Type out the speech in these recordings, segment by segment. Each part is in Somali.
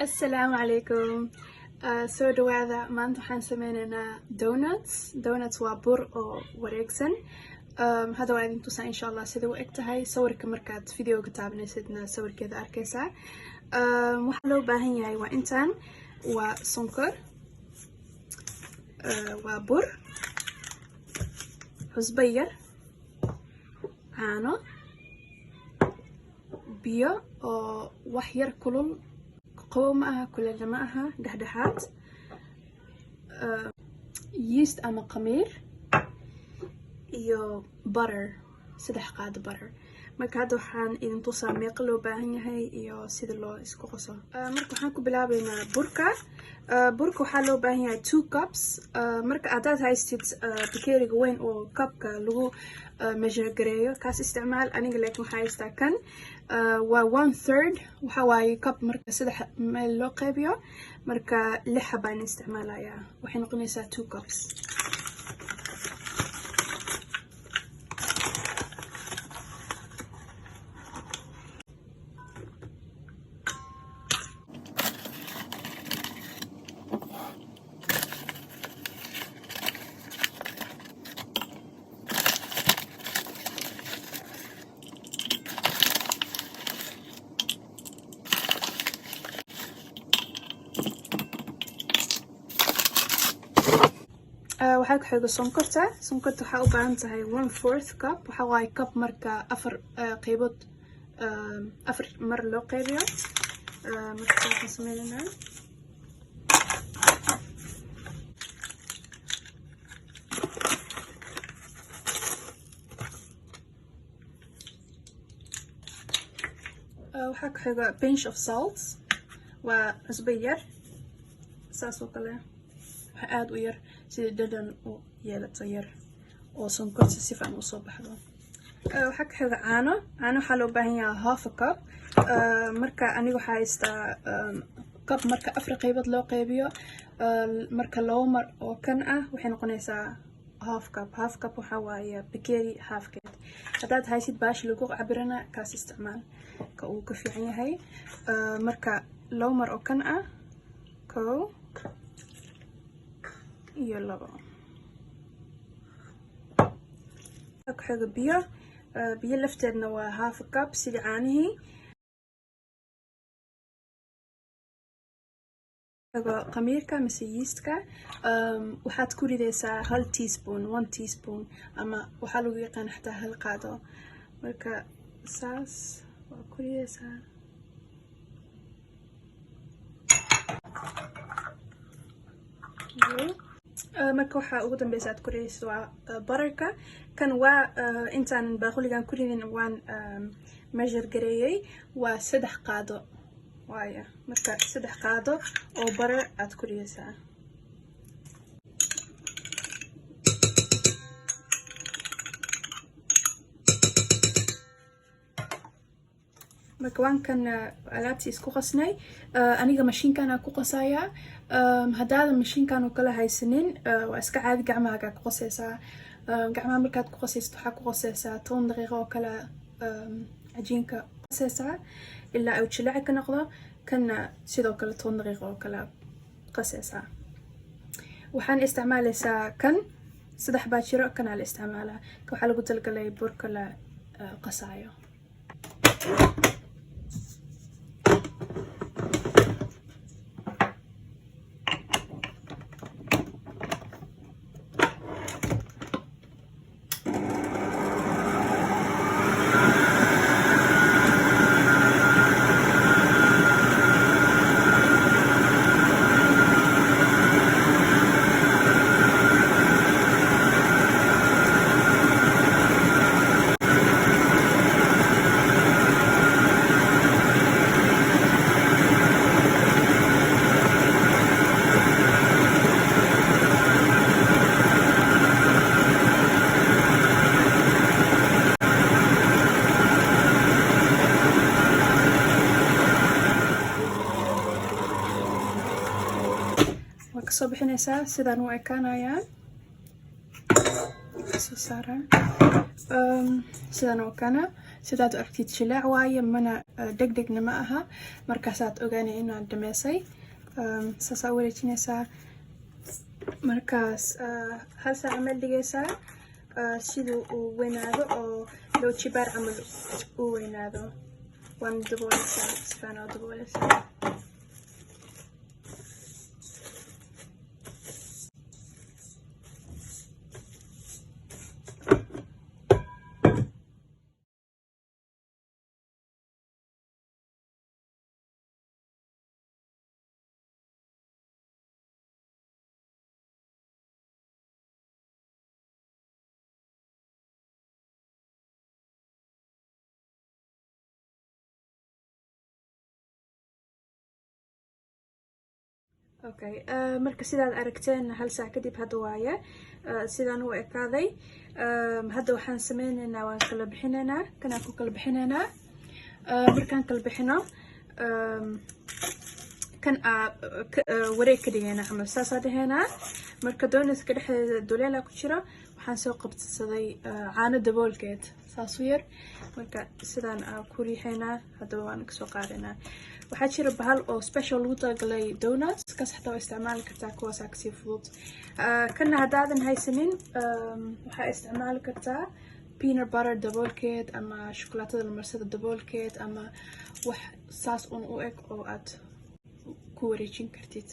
السلام عليكم. soo dhawaada maanta waxaan sameynaynaa donuts waa bur oo wareegsan. Hadda waa idin tusaa insha allah sida u eg tahay. Sawirka markaad videoga taabanaysidna sawirkeeda arkaysaa. Waxaa loo baahan yahay waa intaan, waa sonkor, waa bur, cusbo yar, caano, biyo oo wax yar kulul, qabow ma aha, kuleel ma aha, dhexdhexaad, yeast ama khamiir, iyo butter, 3 qaado butter. Marka hadda waxaan idin tusaa meeqa loo baahan yahay iyo sida loo isku qaso. Marka waxaan ku bilaabaynaa burka. Burka waxaa loo baahan yahay 2 cups. Marka haddaad haystid bakeeriga weyn oo cupka lagu measure gareeyo, kaas isticmaal. Aniga laakiin waxaa haystaa kan. Waa 1/3 waxa waaye cup marka 3 meel loo qaybiyo. Marka 6 xabaan isticmaalayaa. Waxay noqonaysaa 2 cups. waxaa ku xiga sonkorta. Sonkorta waxaa u baahan tahay 1/4 cup. waxa waaye cup marka 4 qaybood 4 mar loo qaybiyo. marka waxaan sameynaynaa waxaa ku xiga pinch of salt. waa cusbo yar saas oo kale, waxa aad u yar sida dhadhan u yeelato yar oo sonkorta si fiican u soo baxdo. waxaa ka xiga caano. waxaa loo baahan yahay 1/2 cup. marka aniga waxaa haystaa cup marka 4 qaybood loo qaybiyo. marka 2 mar oo kan ah waxay noqonaysaa 1/2 cup. 1/2 cup waxaa waaye bakeeri halfkeed. haddaad haysid baash lagu cabirana kaas isticmaal, ka uu ka fiican yahay. marka 2 mar oo kan ah, 1 iyo 2. ku xiga biyo lafteedna waa 1/2 cup sida caanihii. khamiirka mise yeastka waxaad ku ridaysaa 1 teaspoon, 1 teaspoon, ama waxaa lagu yaqaan xataa 1 qaado. marka saas waa ku ridaysaa. marka waxaa ugu dambeysa aad ku ridaysid waa butterka. kan waa intaan baaquligan ku ridin waan measure gareeyay. waa 3 qaado waaye. marka 3 qaado oo butter aad ku ridaysaa. marka waan kan alaabtii isku qasnay. aniga mashiinkan aan ku qasayaa. haddaadan mashiinkan oo kale haysanin waa iska caadi, gacmahaagaa ku qasaysaa. gacmaha markaad ku qasaysid waxaa ku qasaysaa 10 daqiiqo oo kale cajiinka qasaysaa ilaa uu jilaaci ka noqdo. kanna sidoo kale 10 daqiiqo oo kale qasaysaa. waxaan isticmaalaysaa kan 3 baa jiro, kanaa la isticmaalaa. ka waxaa lagu talgalay burka la qasaayo. kasoo bixinaysaa. sidaan u ekaanayaa. soo saaraa sidaan u ekaana. sidaad u aragtid shilaac waaye mana degdegna ma aha markaasaad ogaanay inaad dhameysay saasaa wareejinaysaa markaas hal saac meel dhigaysaa siduu uu weynaado oo loo jibaar camal uu weynaado waan dabooleysaa sifaan oo dabooleysaa okay marka sidaad aragteen hal saac kadib hadda waaye sidaan u ekaaday hadda waxaan sameynaynaa waan kala bixinaynaa kanaan ku kala bixinaynaa markaan kala bixino kan wareeg ka dhigaynaa camal saasaa dhahaynaa marka doonaska dhexdeeda duleela ku jira waxaan soo qabsaday caano daboolkeed saas u yar marka sidaan ku riixaynaa haddaba waan kasoo qaadaynaa waxaa jira bahal oo special lagu talagalay donuts kaas xataa waa isticmaali kartaa kuwaasaa kasii fudud kana haddaadan haysanin waxaa isticmaali kartaa peanut butter daboolkeed ama shukulaatada la marsada daboolkeed ama wax saas un u eg oo aad ku wareejin kartid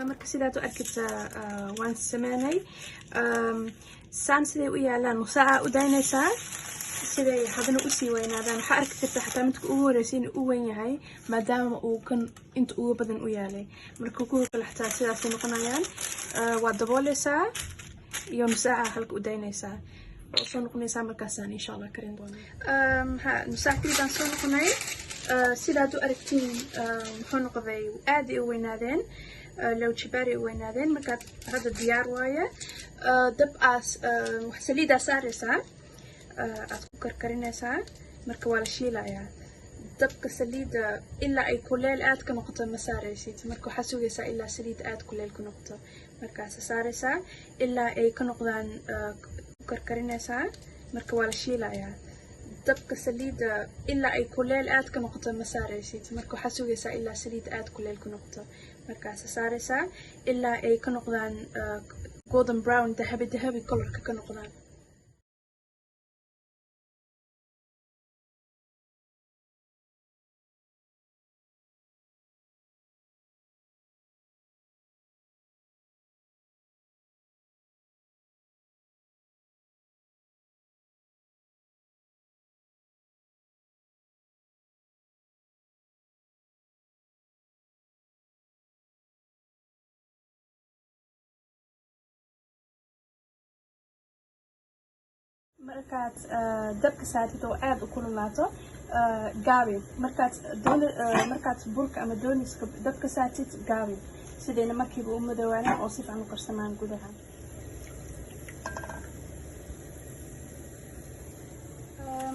marka sidaad u arkaysaa waan sameynay saan siday u yaalaan nusaaca u daynaysaa siday hadana usii weynaadaan waxaa arki kartaa xataa midka ugu horeysa inuu u weyn yahay maadaama uu kan inta ugu badan u yaalay marka kuwa kale xataa sidaasay noqonayaan waa dabooleysaa iyo nusaaca halka u daynaysaa oo soo noqonaysaa markaasaan insha allah karin doonaa nusaac kalibaan soo noqonay sidaad u aragtiin muxuu noqday aad ay u weynaadeen لو جباري وينادين مركات هذا الديار وايا دب أس سليدة سارسة أتذكر كرينيسا مركا ولا شيء لا يا دب كسليدة إلا أي كليل آد كنقطة مسارسة مركا حسوا يسا إلا سليد آد كليل كنقطة مركا سارسة إلا أي كنقطة كركرينيسا مركا ولا شيء لا يا dabka saliida ilaa ay kuleel aad ka noqoto ma saaraysid marka waxaa sugaysaa ilaa saliid aad kuleel ku noqoto markaas saaraysaa ilaa ay ka noqdaan golden brown dahabi colorka ka noqdaan markaad dabka saartid oo aad u kululaato gaabi markaad burka ama dooniska dabka saartid gaabi sidayna markiiba u madowaanaan oo si fiican u karsamaan gudaha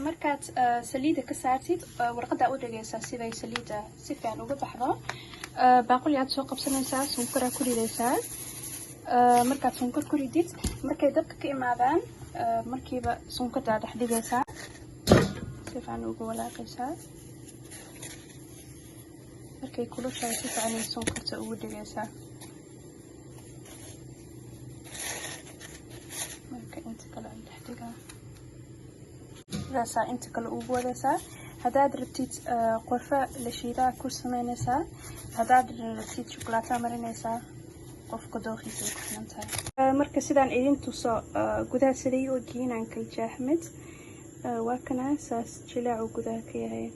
markaad saliida ka saartid warqada u dhageysaa siday saliida si fiican uga baxdo baaquli aad soo qabsanaysaa sonkor ku ridaysaa markaad sonkor ku ridid markay dabka ka imaadaan markiiba sonkorta dhex dhigaysaa si fiican ugu walaaqaysaa markay kulushahay si fiican sonkorta ugu dhigaysaa marka inta kale aan dhex dhigaa rasa inta kale ugu wadaysaa hadaad rabtid qorfa la shiidaa ku samaynaysaa hadaad rabtid shukulaato marinaysaa qofka dooqiisa ku xantahay marka sidaan idin tuso gudaha siday u geeyaan kal jaahmad waa kana saas jilaacu gudaha ka yahay